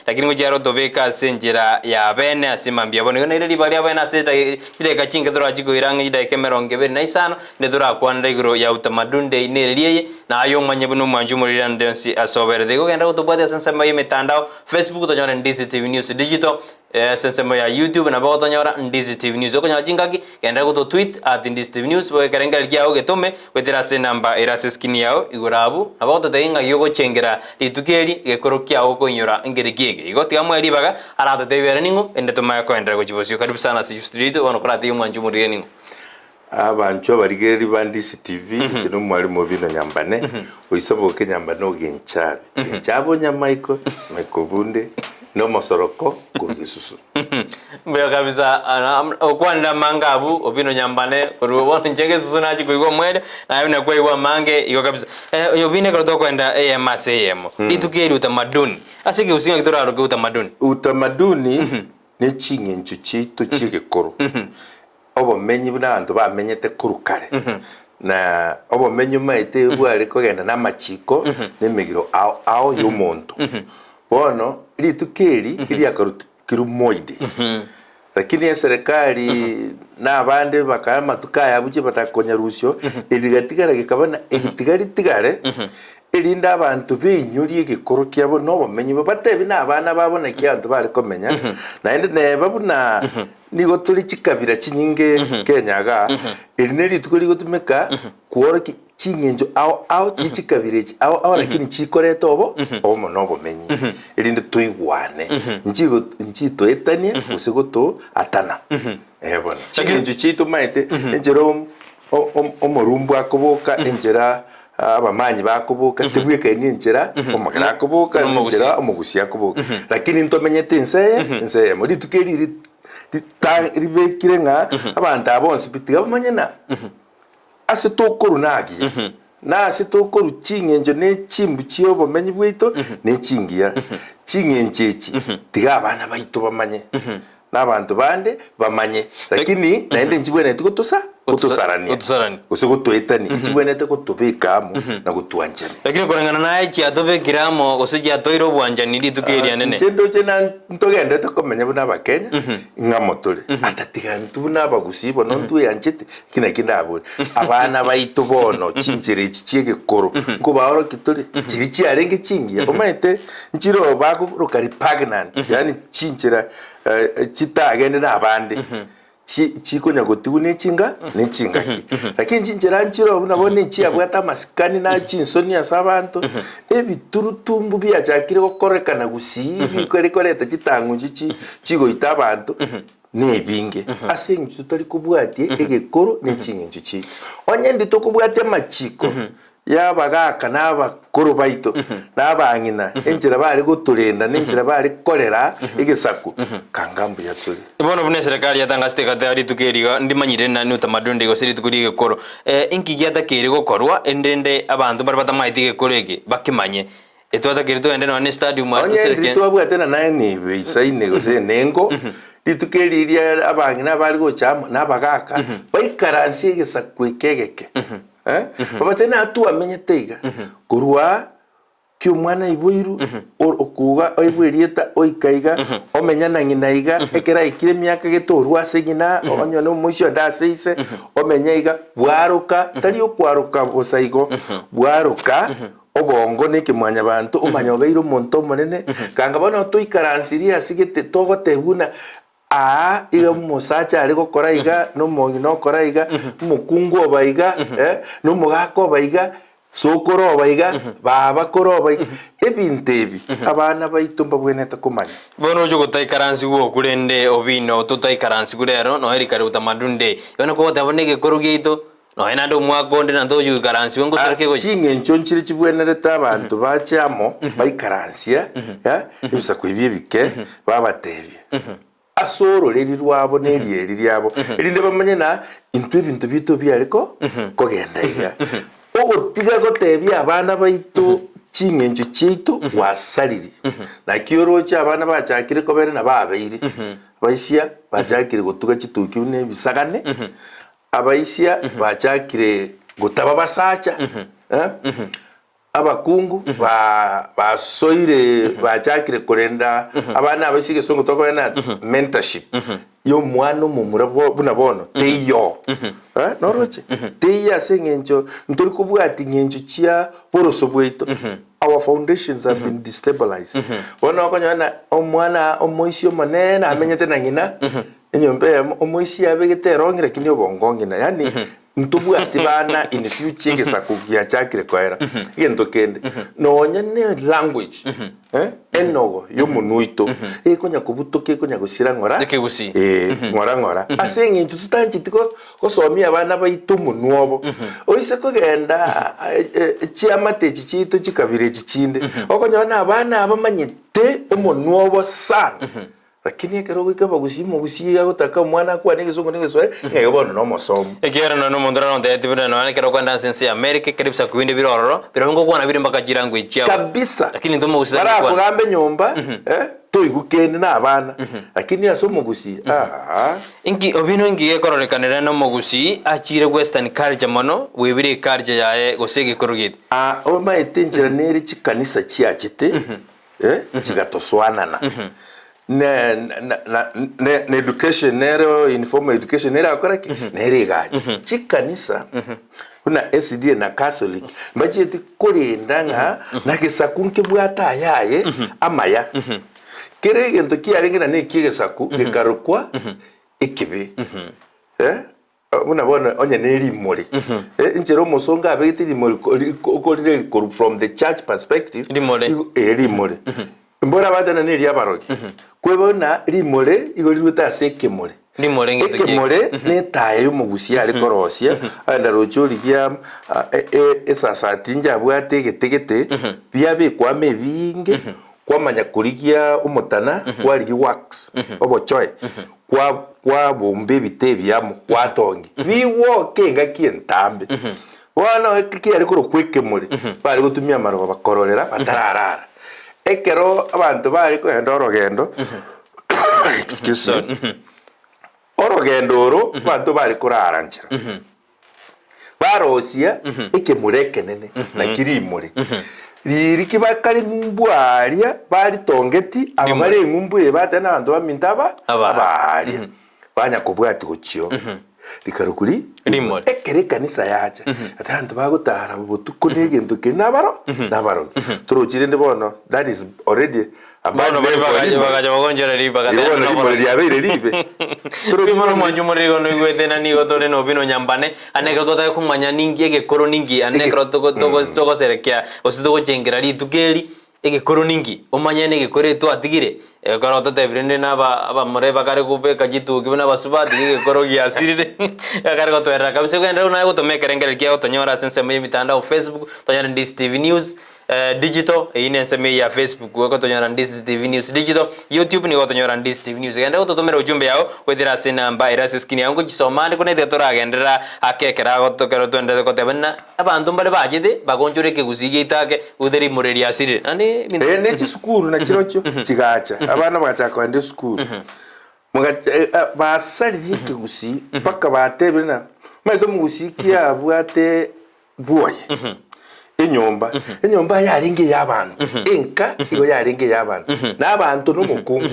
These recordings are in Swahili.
lakini ngojaro tobeka senjera ya bene asimambia bono ne ri bari abana seta ire kachinga dora jiko iranga ida kemeronge be na isano ne dora kwanda igro ya utamadunde ne riye na ayo manye buno manju muri ndensi asobere de genda utobade sensema ye mitandao Facebook to nyora DCTV News Digital sensema ya YouTube na boto nyora DCTV News ko nyajingaki genda go to tweet @DCTV News bo karengal gyao getome wetera se namba irase skini yao igurabu aboto teinga yogo chengera litukeri gekorokia oko nyora ngere gege igoti amwe ribaga arato tebere ningu ende tuma ko endera go chibosio karibu sana si street wono kora tiyo mwanju muri ningu abancho barigeri bandisi TV kino mwari mu bino nyambane oisoboke nyambane ogenchabe chabo nyamaiko mekobunde no mosoroko kugisusu mbe kabisa okwanda mangabu obino nyambane urubona njege susu naji kuigo mwere na yona kwa iwa mange iko kabisa yobine ko kwenda AMSAM litukeri utamaduni asike usinga kitora ro utamaduni ne chingencho chito chigekoro obomenyi bw'abantu bamenyete kurukare na obomenyi maite bwari kogenda n'amachiko n'emigiro ao y'omuntu bono litukeri iliakarukiru moide lakini serikali n'abandi bakama tukaya buje batakonya rusyo iligatigara gikabana tigare elinda abantu benyuriye gikoro kyabo no bamenyi batebi n'abana babona kyantu bari komenya na ende ne babuna nigo tuli chikabira chinyinge Kenyaga elineri tukuri gutumeka kuora chingenjo ao chichikabirechi ao lakini chikoreto obo no bomenyi elinde tuigwane nchito etanie usigoto atana bona chingenjo chito maite enjero omorumbu akoboka enjera abamanyi bakoboka tibweka ninjera omagara akoboka ninjera omugusi akoboka lakini ntomenyete nseye muri tukeri ribekirenga abantu abonse bitiga bamanyena asitokuru nagi na asitokuru chingenjo ne chimbu chiyo bomenyi bwito ne chingia chingenchechi tiga abana baito bamanye n'abantu bande bamanye lakini naende njibwene tukotosa kutusarani usikutoetani njibwene tekotobekamu na kutuanjani lakini korangana naye chiatobe kiramo osije atoiro bwanjani litukeria nene chendo chena ntogenda tekomenya buna bakenya ngamotore atatiga ntubuna bagusibo no ntuyanchete kina abo abana baito bono chinjire chichege koro ngo baoro kitore chirichi arenge chingia omaite njiro bago rokari pagnan yani chinjira chitagende n'abandi chikonya gotune chinga ne chingaki lakini chinjira nchiro bunabone chiabwata masikani na chinsoni asabantu ebiturutumbu byajakire gokorekana gusi bikorekoreta chitangu chigo itabantu nebinge asengi tutari kubwatie egekoro ne chingenju chi onyende tokubwatia machiko yabagaka n'abakoro baito n'abangina enjira bari guturenda n'enjira bari korera igisaku kangambu yaturi ibono bune serikali yatangaste katari tukeriga ndimanyire na utamaduni go siri tukurige koro inki gyata kerigo korwa endende abantu bari batamaite gekorege bakimanye etwata kerito ende no stadium atu serikali onye twabwatena naye ni bisaine go se nengo litukeriria abangina bari go chama n'abagaka baikaransi igisaku ikegeke babatena atu amenyeteiga kurwa kyumwana ibuiru okuga oibwirieta oikaiga omenyana nginaiga ekera ikire myaka getorwa segina onyo no musho ndaseise omenyaiga bwaruka tari okwaruka bosaigo bwaruka obongo nikimwanya bantu umanyogeiro monto monene kanga bano toikaransiria sigete togotebuna iga musacha ari gokora iga no mongi no kora iga mukungu obaiga no mugako obaiga sokoro obaiga baba koro obaiga ebintebi abana baitumba bweneta kumanya bono jo gotaikaransi wo kurende obino totaikaransi kurero no erikare utamadunde yona ko tabonege korugito no ena ndo mwakonde na ndo ju karansi ngo sereke go chingencho nchiri chibwenereta abantu bachamo baikaransia ya ibisa kwibye bike babatebye asoro reri rwabo nerieri ryabo erinde bamanye na into ebintu bito byariko kogenda iga ogotiga gotebya abana baito chingencho chito wasariri na kiorocha abana bachakire kobere na babeire baisia bachakire gotuga chituki ne bisagane abaisia bachakire gotaba basacha abakungu basoire bachakire kurenda abana abasige songo tokorena mentorship yo mwana mumura buna bono teyo noroche teya sengencho ntori kubwati ngencho chia boroso bweito our foundations have been destabilized bona okonyana omwana omoisio manene amenyete na ngina enyombe omoisio abegete rongire kinyo bongongina yani ntubwati bana in the future gesakugia chakire kwera gento kende nonya ne language enogo yo munuito konya kubutoke konya gusira ngora ngora asengi tutanchitiko kosomia abana baitu munuobo oise kugenda chiamate chichito chikabire chichinde okonyona abana abamanyite omunuobo sana lakini ekero gwikaba gusimo gusiga gutaka mwana kwa nigizungu nigiswe ngebono no mosomo ekero no mondora no ndetibira no ekero kwa dance ya America keribisa kuwinde birororo birongo kwa na bire mbaka jirangu ichia kabisa lakini ndomo gusiza kwa bara kugambe nyomba toigukende na abana lakini asomo gusi ingi obino ingi ekororekanira no mogusi achire western culture mono webire culture yae gosege korugite o maetinjira neri chikanisa chiachite chigatoswanana ne education nero informal education nero akoraki neri gaje chikanisa kuna SD na Catholic mbacheti kurinda nga na kisakunke bwata yaye amaya kere gento kiarengira ne kigesaku gekarukwa ikibi una bona onye neri muri injero musonga abegiti rimuri ko from the church perspective rimuri mbora badana neri abaroki kwebona rimure igoriruta sekemure ekemure netaye umugusi ari korosia anda rochorigia esasa tinja bwate getegete biabe kwame binge kwamanya kurigia umutana kwari wax obochoe kwa bombe bitebiamo kwatongi biwo kenga kientambe wana kiki ari kuro kwekemure bari gutumia maroba bakororera batararara ekero abantu bari ko endorogendo excuse me orogendo oro abantu bari kurarangira barosia ekemureke nene na kirimure riri kibakari mbwaria bari tongeti abare ngumbuye batana abantu bamintaba abaria banya kubwati gochio likarukuri rimore ekere kanisa yaje atantu bagutara butuko negento kinabaro nabaro turukire ndibono that is already abano bagaje bagonjera ribaga no riabere ribe turukire mwanju murigo no igwete na nigo tore no bino nyambane aneka tota kumanya ningi egekoro ningi aneka togo serekea osito chengera ritukeri egekoro ningi omanyane gekoreto atigire ekoroto tebrinde naba more bakare kubeka jitu kibona basubati gekoro giasirire akare gotwera kabise kwenda una gutomekerengere kia otonyora sense mu mitandao Facebook tonyora Ndisi TV News digital ine nseme ya Facebook wako tonyora Ndisi TV News digital YouTube ni gotonyora Ndisi TV News genda gutotomera ujumbe yao wethira sina mba ira skini yangu gisomane kunete toragendera akekera gotokero twende gotebana abantu mbale bajide bagonjure kegusige itake utheri mureri asire ani ne chisukuru na chirocho chigacha abana bagachaka ende skuru basari kigusi paka batebena maito mugusi kia bwate buoye enyomba yaringe yabantu enka igo yaringe yabantu nabantu no mukungu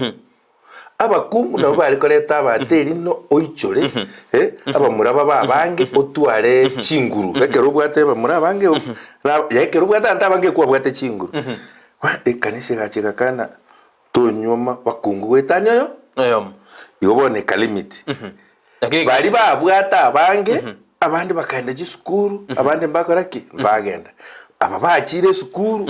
abakungu nabo bari koreta abateri no oichore abamuraba babange otware chinguru ekero bwate bamuraba bange ekero bwate antabange kwa bwate chinguru ekanise gacheka kana tonyoma bakungu wetanya yo yobone kalimiti bari babwata abange abandi bakaenda gisukuru abandi mbakoraki bagenda aba bakire sukuru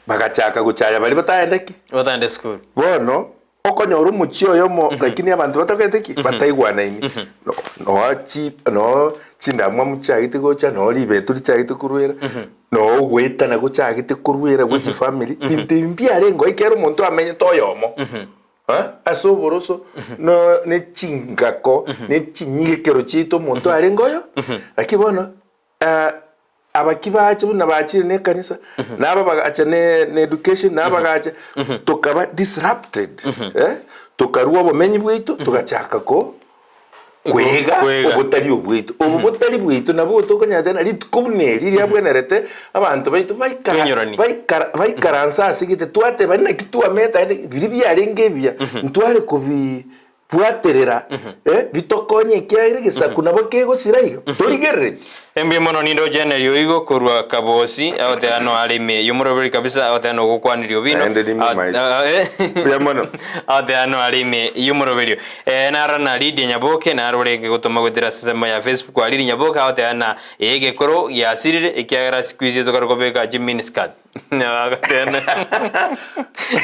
bagachaka guchaya bari bataendeki batande sukuru bono okonyora umuchio yomo lakini abantu bataketeki bataigwana imi no chindamwa muchagite gocha no libe turi chagite kurwera no gweta na guchagite kurwera guchi family bintimbi arengo ikero umuntu amenye toyomo asoboroso no ne chingako ne chinyikero chito umuntu arengoyo lakini bono abakibache buna bachire ne kanisa naba bagacha ne education naba bagacha tukaba disrupted tukaruwa bomenyi bwito tugachaka ko kwega obutari obwitu obutari bwitu nabo tokonyatena litkubneri lyabwenerete abantu baitu baikaransa asigite twate bari nakitwa meta biri byarenge bya ntware kubi bwaterera bitokonye kyaire gisaku nabo kego siraiga torigerre embe mono nindo general igo kurwa kabosi aote ano alime yumuroberi kabisa aote ano gukwaniriyo bino ya mono aote ano alime yumuroberi narana Lydia Nyaboke narorenge gutuma gutira sema ya Facebook wa Lydia Nyaboke aote ana ege koro ya sirire ikyagara squeeze tokarokobeka Jimmy Scott agatena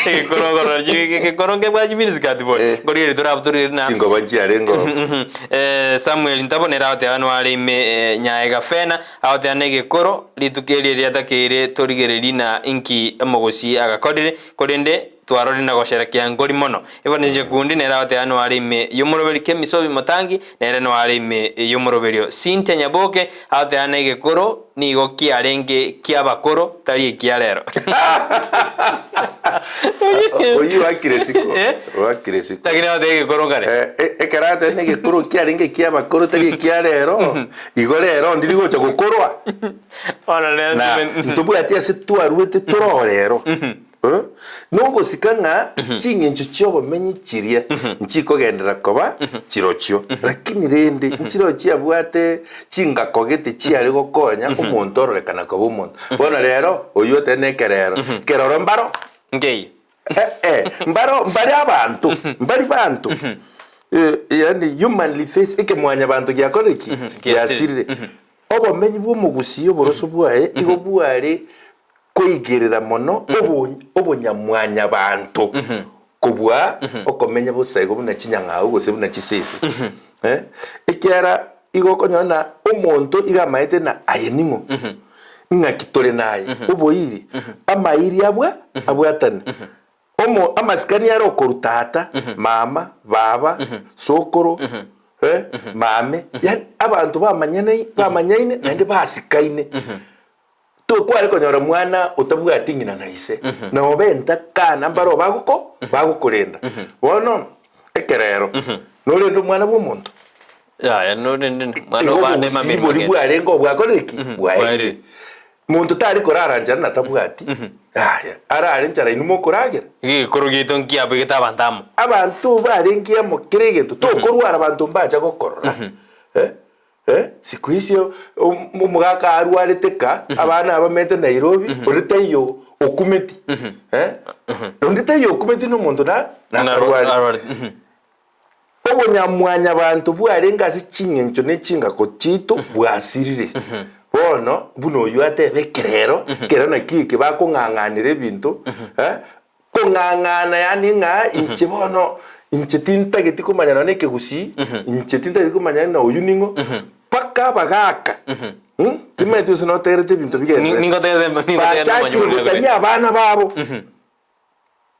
ege koro ngebwa Jimmy Scott boy gorire turabuturi na singo banji arengo Samuel ntabonera aote ano alime nyaega fena aote anege koro litukerie ryatakire torigereri na inki amogosi agakorire korende twarori na gosherekea ngori mono ibone je kundi nera aote ano arime yumuroberi kemisobi motangi nera no arime yumuroberio Cynthia Nyaboke aote anege koro nigo kiarenge kiabakoro tari kiarero oyu akiresiko takire aote koro ngare ekarate nege koro kiarenge kiabakoro tari kiarero igorero ndiri gocha gukorwa ona na ntubwati ase twaruete turorero Nogo sikanga chingencho cyobo menyi chiria nchiko gendera koba chirochyo lakini rende nchirochya bwate chinga kogete chiari gokonya umuntu orekana koba umuntu bona rero oyote nekerero keroro mbaro ngei mbaro mbari abantu mbari bantu yani humanly face ike mwanya bantu gyakoreki yasirire obo menyi bw'omugusiyo boroso bwaye igo bware kwigerera mono obonyamwanya bantu kubwa okomenya busego buna kinyanga ubose buna kisisi ikyara igokonyona omonto igamaite na ayeningo ngakitore naye uboyiri amayiri abwatane amasikani yaro korutata mama baba sokoro mame yani abantu bamanyaine nande basikaine kwari konyora mwana utavuga atingina naise na obenta kana mbaro bagukurenda wono ekerero nolendo mwana bw'omuntu ya nolendo mwana bane mamiri buri bwarengo bwakoreki bwaire muntu tari koraranjana natabwati arare nchara inumo koragera korogito nkiabe gitabantamo abantu barengiye mu kiregento to korwara abantu mbaja gokorora siku hizo umugaka arwareteka abana abamete Nairobi uriteyo okumeti nditeyo okumeti no muntu na arwari obonyamwanya abantu bwarenga zichingencho nechinga kochito bwasirire bono buno yuate bekerero kero na kike bakong'ang'anira ebintu kong'ang'ana yani nga inche bono inchetinta geti kumanya neke gusi inchetinta geti kumanya na oyuningo paka bagaka time tu sino terete bintu bigende ningo bachachu abana babo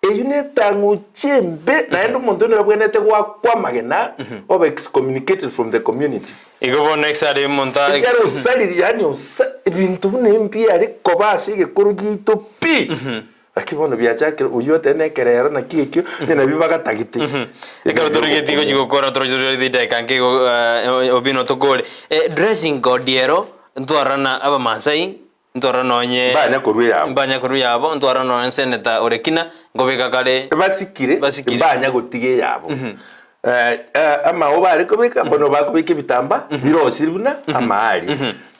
eyuneta nguchembe na endo muntu no bwenete kwa magena of excommunicated from the community igobo next ari monta ikero saliri yani bintu nembi ari kobasi gekurugito pi akibono byachakira uyote nekerero na kikyo na bibaga tagite ekaro torigeti go chigokora torigeti de kanke obino tokore dressing godiero ntwarana aba Masai ntwarana onye banya koru yabo ntwarana onye seneta orekina ngobeka kale basikire banya gotige yabo ama obare kobeka bono bakobeka bitamba birosiruna amari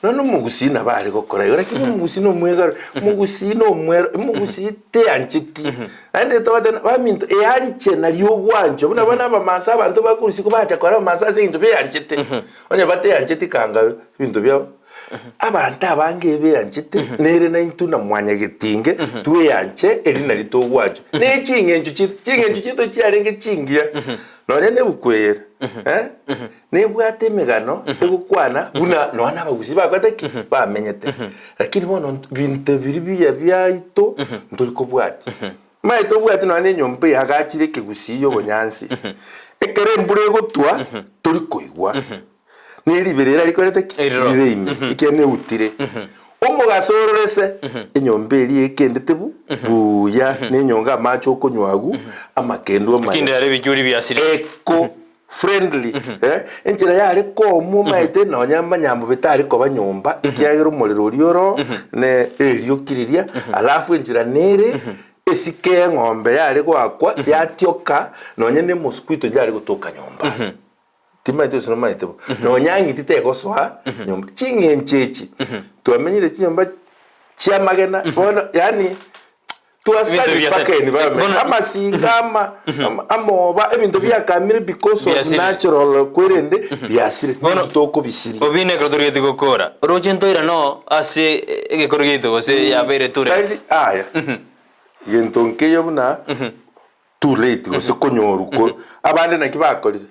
none mugusina bari gokora lakini mugusino mwega mugusino mwero mugusite anchiti ande tobadana baminto eanche na lyogwanjo buna bana bamasa abantu bakurisi kubacha kwara bamasa zinto be anchite onye bate anchiti kanga bintu bya abantu abange be anchite nere na intuna mwanya gitinge tuwe anche erina litogwajo ne chingenjo chito cyarenge chingia none ne bukwera ne bwate megano egukwana buna nona baguzi bakwateki bamenyete lakini bono bintu biri byaito nduriko bwati maito bwati none nyombe agachire kigusiyo bonyansi ekere mbure gutwa turiko igwa niriberera rikoreteki rireime ikene utire omugasororese enyomberi ekendete buya nenyonga amacho okonywagu amakendo kinde ari bijuri byasire eko friendly enchera yare ko mu maite no nyamba nyambo bitari ko banyomba ikiagero umuriro rioro ne erio kiriria alafu enchera nere esike ng'ombe yare gwakwa yatioka nonye ne mosquito yare gutoka nyomba timaite usino maite no nyangi titegoswa nyomba chingenchechi twamenyire chinyomba chia magena bona yani tuasali paka environment amasinga amoba ebintu byakamire because of natural kwerende byasire toko bisiri obine kodoriyete gukora rogento ira no ase egekoriyete gose yabere ture aya yentonke yobuna too late gose konyoruko abande nakibakorire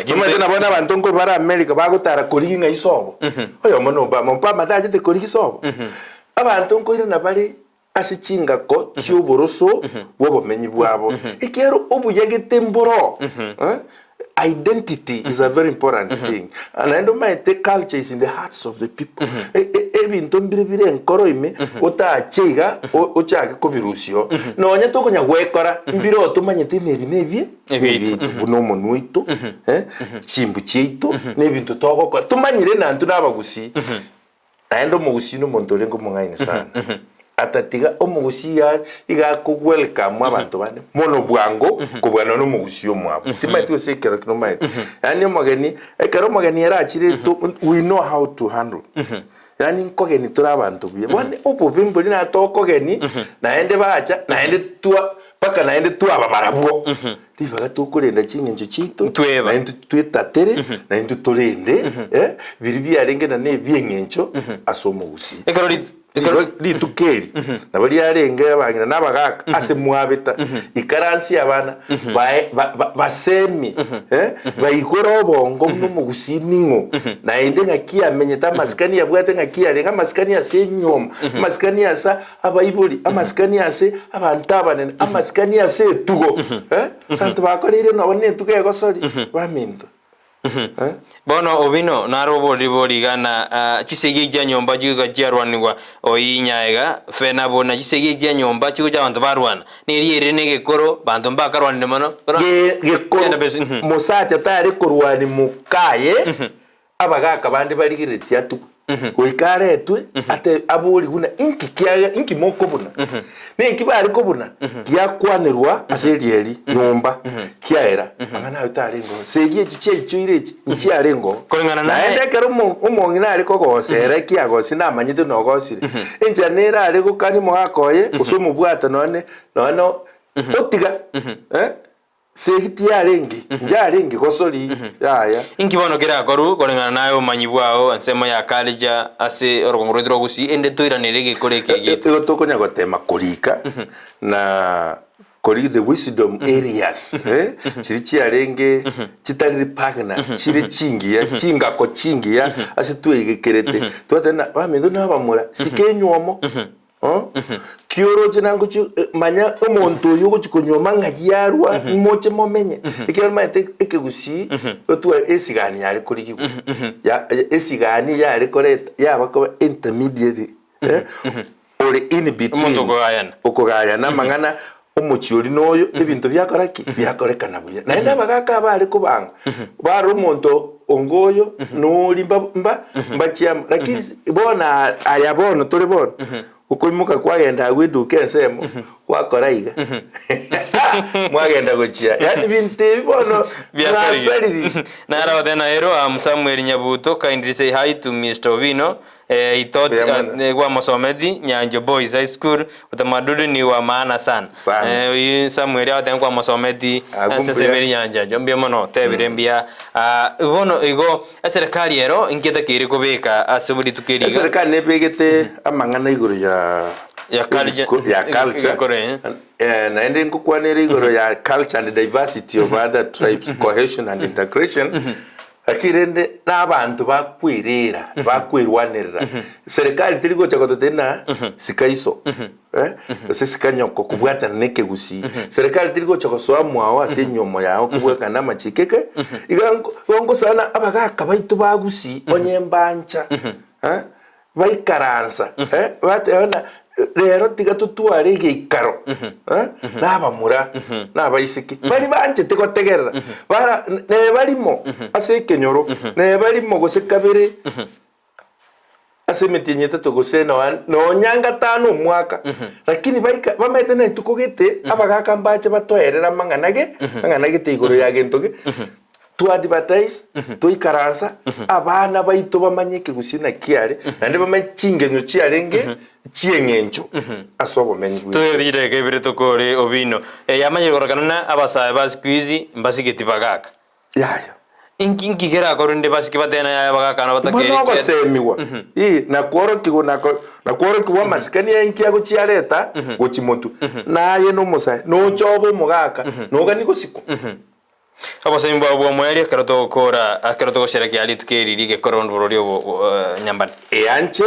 kimwe na bona abantu ngo bara America bagutara koringa isobo oyo mono ba mompa madaje te koringa isobo abantu ngo ira nabari asichinga ko cyuburuso bobomenyi bwabo ikero obuyegete mboro identity is a very important thing and I don't mind the culture is in the hearts of the people ebintu mbiribire enkoro ime otachiga ochake ko virusio nonya tokonya gwekora mbiro otumanyete nebinebye buno monuito chimbu chito nebintu togokora tumanyire nantu nabagusi endo mugusi no montolengo mongaine sana atatiga omugusi ya iga ko welcome abantu bane mono bwango kubwana no mugusi yo mwabo timati se kero kino mai yani magani ekero magani era achire we know how to handle yani nkogeni tura abantu bye bone opo bimbuli na tokogeni naende bacha naende tua paka naende tua babarabwo divaga tukurenda chingenjo chito naende twetatere naende tolende biribi arenge na ne byengenjo asomugusi ekero litukeri nabali arenge abangina nabagaka ase mwabeta ikaransi abana basemi bayikora obongo no mugusiningo naende ngakia menyeta maskani yabwate ngakia renga maskani ase nyoma maskani asa abayiboli amaskani ase abantabane amaskani ase tugo kantu bakorire no bone tuge gosori baminto bono obino narobori borigana chisegi gya nyomba jiga jarwanirwa oyinyaega fena bona chisegi gya nyomba chigo abantu barwana nirire negekoro bantu mbakarwanire mono gekoro musacha tare kurwani mukaye abagaka bandi barigireti atu oikaretwe ate abori guna inki kiaga inki moko buna ne kibari ko buna kyakwanirwa aserieri nyomba kyaera angana utarengo segie chiche chuirechi nchiarengo na endekero umongina ariko gosere kyagosi namanyite no gosire enjanera ariko kani muhakoye usumu bwata none no otiga segiti yarengi gosori yaya inki bono kera koru korengana nayo manyibwao ansemo ya kalija ase orongorotro gusi ende toiranire gekoreke gitu tokonya gotema korika na kori the wisdom areas chirichi arenge chitari pagna chiri chingia chinga ko chingia ase tuegekerete twatena bamendo nabamura sikenywomo kioro chenango manya omonto yugo chikonyoma ngayarwa moche momenye ikero maite ekegusi otwa esigani yari kurikigo ya esigani yari koreta yaba ko intermediate ore in between okogayana mangana omuchiori noyo ebintu byakoraki byakorekana buya naenda bagaka bari kubanga bari omonto ongoyo no limba chiam lakini bona ayabono tole bona ukoimuka kwagenda gwiduke nsemo kwakoraiga mwagenda gochia yani binte bono byasariri nara odena ero Samuel Nyabuto kindly say hi to Mr. Obino he thought wa Mosomedi Nyanjo Boys High School utamaduni ni wa maana sana Samuel ya kwa Mosomedi seseberi Nyanja jombia mono tebirembia bono igo serikali ero inketa kiri kubeka asubudi tukiri serikali nebegete amangana iguru ya culture naende nkukwanira iguru ya culture and diversity of other tribes cohesion and integration akirende n'abantu bakwirira bakwirwanirira serikali tirigo chakotena sikaiso sikanyoko kubwata neke gusi serikali tirigo chakosoa mwawa ase nyomo yawo kubweka na machikeke igango sana abagaka baitu bagusi onyembancha baikaransa batebana rero tiga tutware igikaro n'abamura n'abaisiki bari banjete gotegerera bara ne barimo ase kenyoro ne barimo gose kabere ase mitinyete togose no nyanga tano mwaka lakini baika bamete na tukogete abagaka mbache batoerera manganage teigoro ya gentoge to advertise to ikaransa abana baito bamanyeke gusina kiare nande bamachinge nyo chiarenge chiengencho asobo mengu to dire ke bire to kore obino yamanye goragana abasaye basikwizi mbasigeti bagaka yaya inkinki kera korinde basiki batena ya bagaka na batakere bano basemiwa na koro kigo na koro kiwa masikani ya inki yago chiareta gochimotu na ye no musaye no chobo mugaka no gani gosiku abasemba abo mwari karato kora akarato goshereka ali tukeriri ke korondo borori obo nyambani eyanche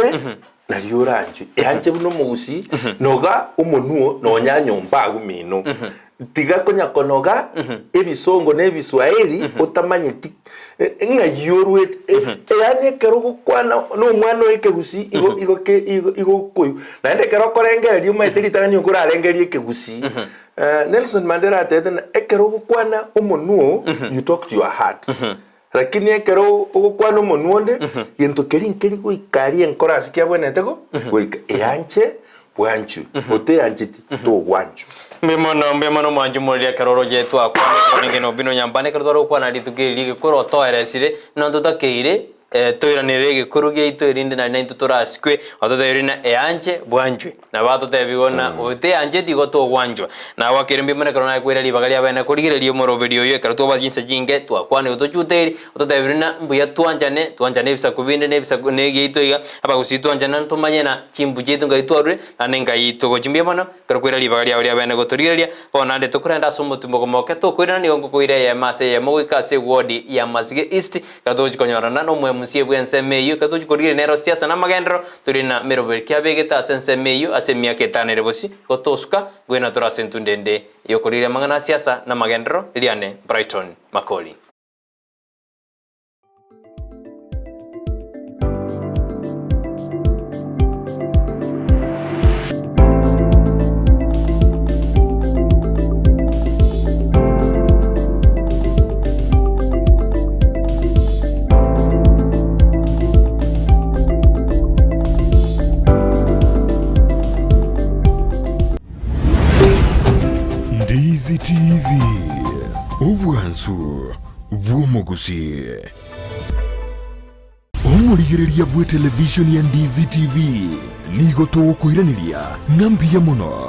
na lioranju eyanche buno mugusi noga umunuo no nyanyomba gumino tiga konya konoga ebisongo nebiswahili otamanyeti nga yorwe eyanye kero gukwana no mwana w'ekegusi igo koyu na ende kero korengera rio maiteri tanyo kurarengeri ekegusi Nelson Mandela atete ekero gukwana umunuo you talk to your heart lakini ekero gukwana umunuo nde yento keri guikari enkora sikia bwenetego guika eyanche bwanchu ote yanchiti to gwanchu mbemo mwanju muri karoro je to akwa ngeno bino nyambane karoro kwa na litukiri koro toeresire no tutakeire toiranire gikuruge itorinde na nine tuturaskwe otoderina eanje bwanjwe na bato tebigona ote anje tigo to gwanjwa na wakirembe mena karona kwera libagari abana kurigirerio moroberio yo karto bajinsa jinge twakwane otochuteri otoderina mbuya twanjane bisa kubinde ne bisa nege itoiga abagusitu anjana ntumanye na chimbuje tunga itwarwe anenga itogo chimbye mana karkwera libagari abana gotorigeria bona nde tukurenda somo tumbogomoke tukwira ni ongo kuire ya mase ya mogikase wodi ya Masige East kadoji konyorana no mwe musie bwensemeyo katuji korire nero siasa na magendro turina merobel kyabegeta sensemeyo asemia ketanere bosi gotosuka gwena turasentundende yo korire mangana siasa na magendro liane Brighton Makoli Ndizi TV obwansu bwomugusi omurigireria bwe television ya Ndizi TV nigo tugukwiraniria ngambia muno